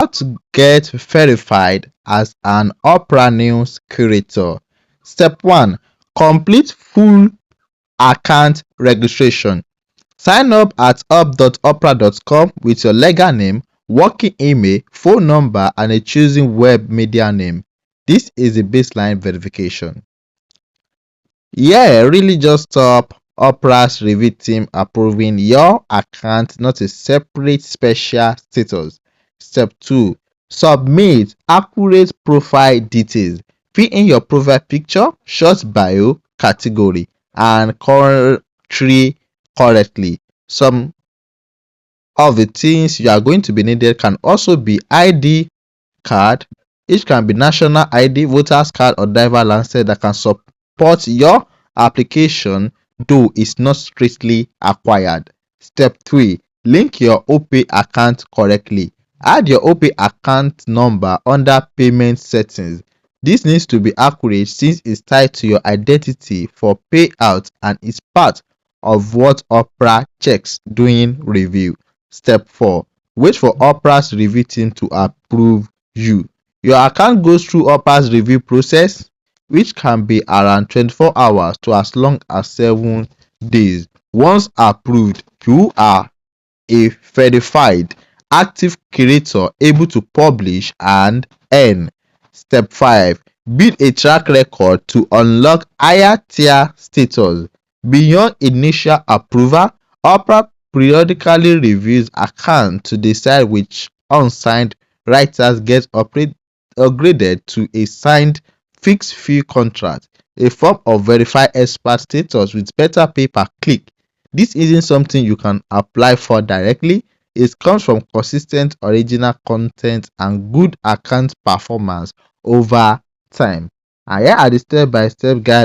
How to get verified as an Opera News curator. Step 1. Complete full account registration. Sign up at up.opera.com with your legal name, working email, phone number, and a chosen web media name. This is a baseline verification. Yeah, really just stop Opera's review team approving your account, not a separate special status. Step 2. Submit accurate profile details. Fill in your profile picture, short bio, category, and country correctly. Some of the things you are going to be needed can also be ID card. Each can be national ID, voters card, or driver license that can support your application, though it's not strictly acquired. Step 3. Link your OPay account correctly. Add your OPay account number under payment settings. This needs to be accurate since it's tied to your identity for payout and is part of what Opera checks during review. Step 4. Wait for Opera's review team to approve you. Your account goes through Opera's review process, which can be around 24 hours to as long as 7 days. Once approved, you are a verified, active creator able to publish and earn. Step 5. Build a track record to unlock higher tier status. Beyond initial approval, Opera periodically reviews accounts to decide which unsigned writers get upgraded to a signed fixed fee contract, a form of verified expert status with better pay per click. This isn't something you can apply for directly. It comes from consistent original content and good account performance over time. And here are the step by step guide